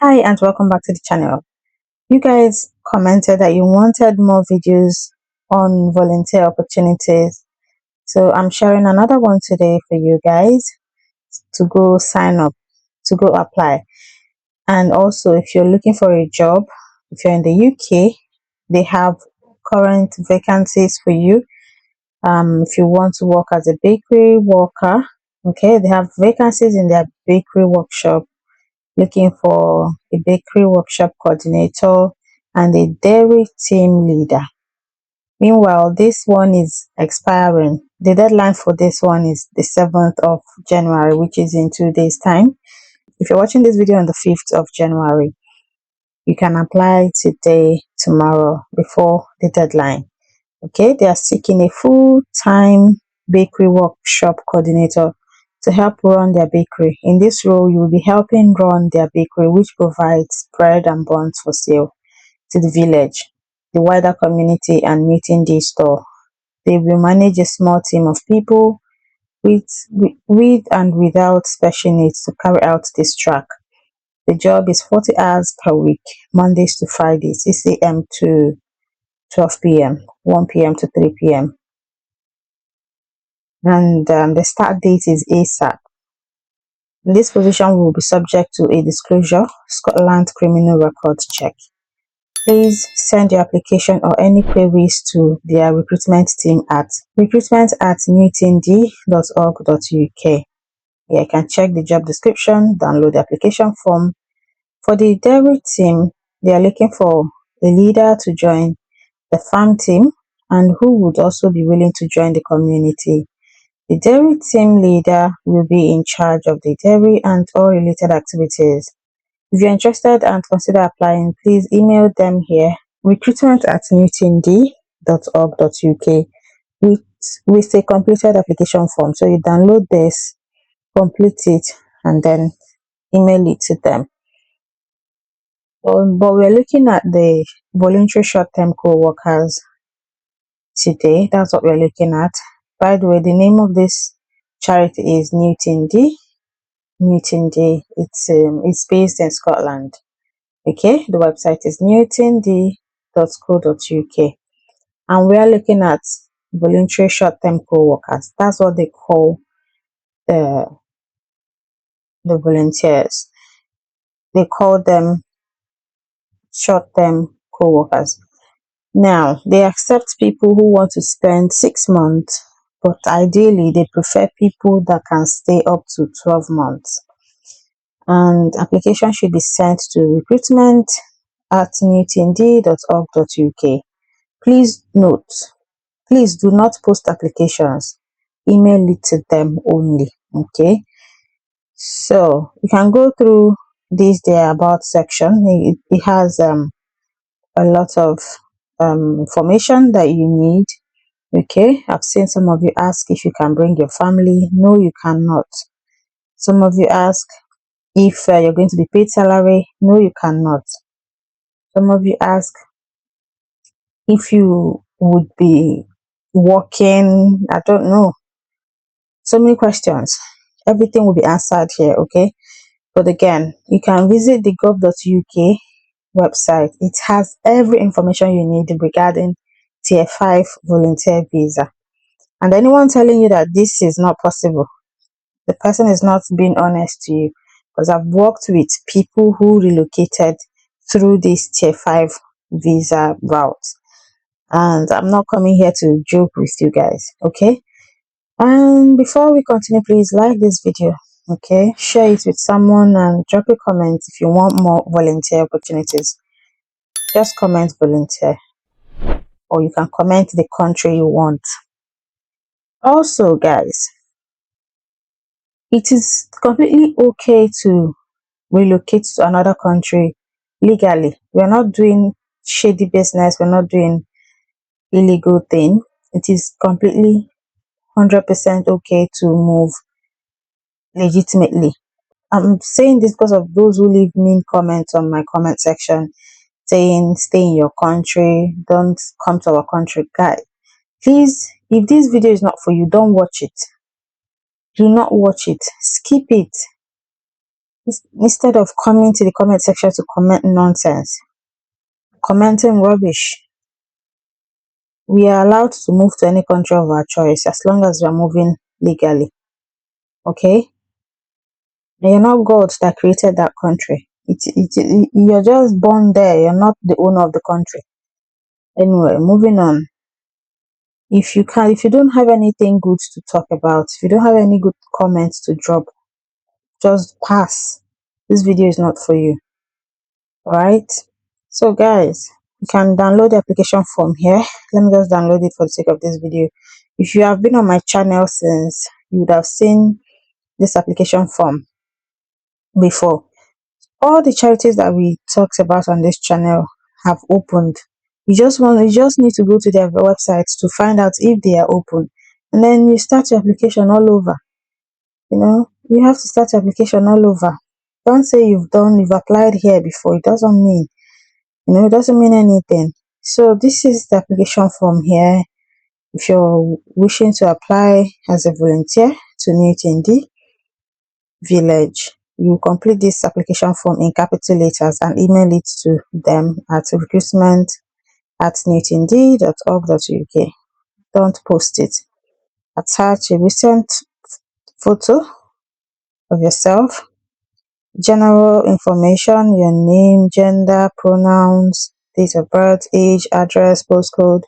Hi and welcome back to the channel. You guys commented that you wanted more videos on volunteer opportunities, so I'm sharing another one today for you guys to go sign up, to go apply. And also, if you're looking for a job, if you're in the UK, they have current vacancies for you. If you want to work as a bakery worker, okay, they have vacancies in their bakery workshop, looking for a bakery workshop coordinator and a dairy team leader. Meanwhile, this one is expiring. The deadline for this one is the 7th of January, which is in 2 days' time. If you're watching this video on the 5th of January, you can apply today, tomorrow, before the deadline. Okay, they are seeking a full-time bakery workshop coordinator to help run their bakery. In this role, you will be helping run their bakery, which provides bread and buns for sale to the village, the wider community, and meeting day store. They will manage a small team of people with and without special needs to carry out this track. The job is 40 hours per week, Mondays to Fridays, 6 a.m. to 12 p.m., 1 p.m. to 3 p.m. And the start date is ASAP. This position will be subject to a disclosure Scotland criminal record check. Please send your application or any queries to their recruitment team at recruitment@newtnd.org.uk. You can check the job description, download the application form. For the dairy team, they are looking for a leader to join the farm team and who would also be willing to join the community. The dairy team leader will be in charge of the dairy and all related activities. If you're interested and consider applying, please email them here, recruitment@newtnd.org.uk with a completed application form. So you download this, complete it, and then email it to them. But we're looking at the voluntary short-term co-workers today. That's what we're looking at. By the way, the name of this charity is Newtnd. It's based in Scotland. Okay, the website is newtnd.co.uk, and we are looking at voluntary short-term co-workers. That's what they call the volunteers. They call them short-term co-workers. Now, they accept people who want to spend 6 months, but ideally they prefer people that can stay up to 12 months. And application should be sent to recruitment@newtnd.org.uk. Please note, please do not post applications. Email it to them only. Okay. So you can go through this their about section. It has a lot of information that you need. Okay, I've seen some of you ask if you can bring your family. No, you cannot. Some of you ask if you're going to be paid salary. No, you cannot. Some of you ask if you would be working. I don't know. So many questions. Everything will be answered here, okay? But again, you can visit the gov.uk website. It has every information you need regarding Tier 5 volunteer visa. And anyone telling you that this is not possible, the person is not being honest to you, because I've worked with people who relocated through this Tier 5 visa route. And I'm not coming here to joke with you guys, okay? And before we continue, please like this video, okay? Share it with someone and drop a comment if you want more volunteer opportunities. Just comment volunteer, or you can comment the country you want. Also, guys, it is completely okay to relocate to another country legally. We're not doing shady business, we're not doing illegal thing. It is completely 100% okay to move legitimately. I'm saying this because of those who leave mean comments on my comment section saying stay in your country, don't come to our country. Guys, please, if this video is not for you, don't watch it. Do not watch it. Skip it. Instead of coming to the comment section to comment nonsense, commenting rubbish. We are allowed to move to any country of our choice as long as we are moving legally. Okay? And you're not God that created that country. You're just born there. You're not the owner of the country. Anyway, moving on. If you don't have anything good to talk about, if you don't have any good comments to drop, just pass. This video is not for you. Alright? So guys, you can download the application form here. Let me just download it for the sake of this video. If you have been on my channel since, you would have seen this application form before. All the charities that we talked about on this channel have opened. You just need to go to their websites to find out if they are open, and then you start your application all over. You have to start your application all over. Don't say you've applied here before. It doesn't mean, it doesn't mean anything. So this is the application form here. If you're wishing to apply as a volunteer to New TND Village, you complete this application form in capital letters and email it to them at recruitment@newtnd.org.uk. Don't post it. Attach a recent photo of yourself, general information, your name, gender, pronouns, date of birth, age, address, postcode,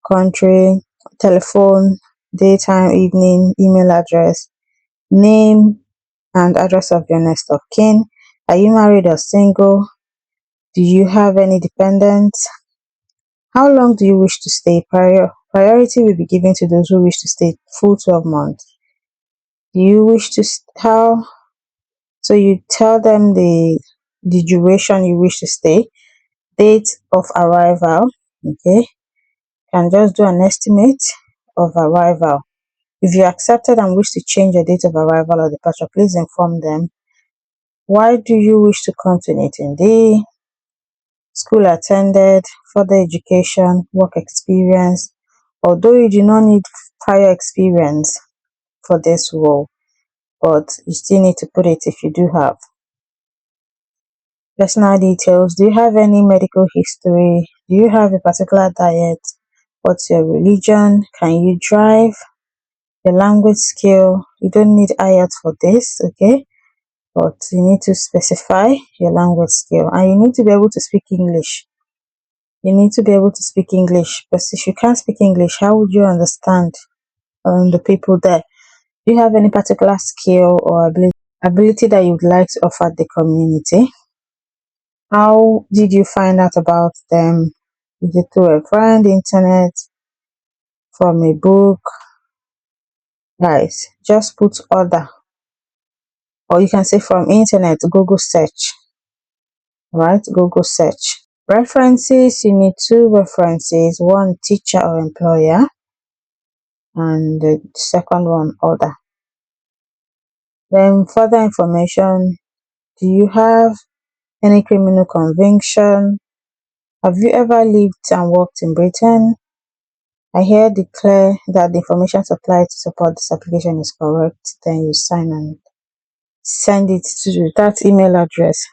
country, telephone, daytime, evening, email address, name and address of your next of kin. Are you married or single? Do you have any dependents? How long do you wish to stay? Priority will be given to those who wish to stay full 12 months. Do you wish to how? So you tell them the duration you wish to stay, date of arrival. Okay, can just do an estimate of arrival. If you accepted and wish to change your date of arrival or departure, please inform them. Why do you wish to come to NTND? School attended, further education, work experience. Although you do not need prior experience for this role, but you still need to put it if you do have. Personal details. Do you have any medical history? Do you have a particular diet? What's your religion? Can you drive? Your language skill. You don't need IELTS for this, okay? But you need to specify your language skill, and you need to be able to speak English. You need to be able to speak English, because if you can't speak English, how would you understand the people there? Do you have any particular skill or ability that you would like to offer the community? How did you find out about them? Is it through a friend, internet, from a book? Guys, just put other, or you can say from internet, Google search. Right, Google search. References, you need 2 references, one teacher or employer, and the second one other. Then further information. Do you have any criminal conviction? Have you ever lived and worked in Britain? I here declare that the information supplied to support this application is correct. Then you sign and send it to that email address.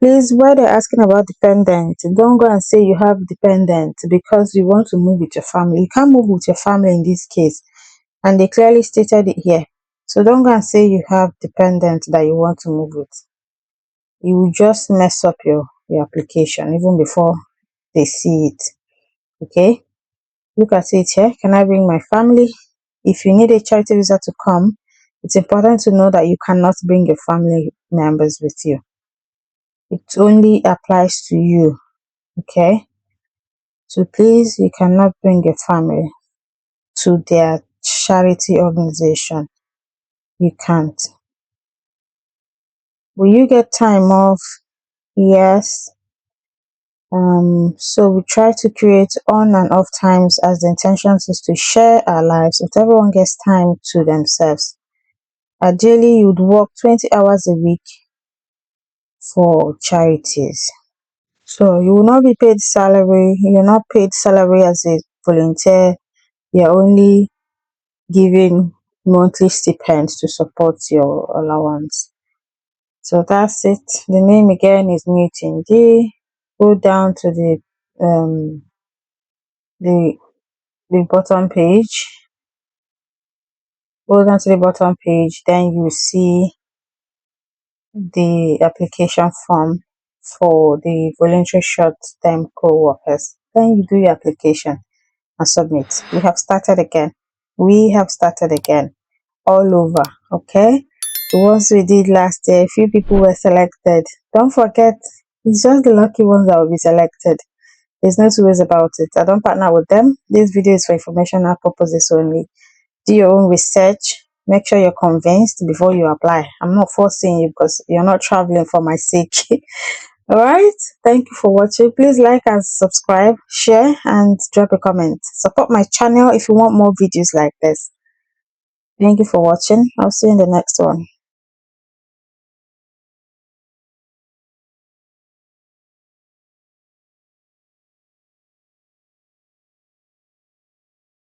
Please, while they're asking about dependent, don't go and say you have dependent because you want to move with your family. You can't move with your family in this case, and they clearly stated it here. So don't go and say you have dependent that you want to move with. You will just mess up your application even before they see it. Okay, look at it here. Can I bring my family? If you need a charity visa to come, it's important to know that you cannot bring your family members with you. It only applies to you. Okay, so please, you cannot bring your family to their charity organization. You can't. Will you get time off? Yes. So we try to create on and off times, as the intention is to share our lives with everyone gets time to themselves. Ideally, you'd work 20 hours a week for charities. So you will not be paid salary. You're not paid salary as a volunteer. You're only given monthly stipends to support your allowance. So that's it. The name again is Newton D. Go down to the the bottom page. Go down to the bottom page, then you see the application form for the voluntary short-term co-workers. Then you do your application and submit. We have started again. We have started again all over. Okay. The ones we did last year, a few people were selected. Don't forget, it's just the lucky ones that will be selected. There's no two ways about it. I don't partner with them. This video is for informational purposes only. Do your own research. Make sure you're convinced before you apply. I'm not forcing you because you're not traveling for my sake. All right. Thank you for watching. Please like and subscribe, share, and drop a comment. Support my channel if you want more videos like this. Thank you for watching. I'll see you in the next one.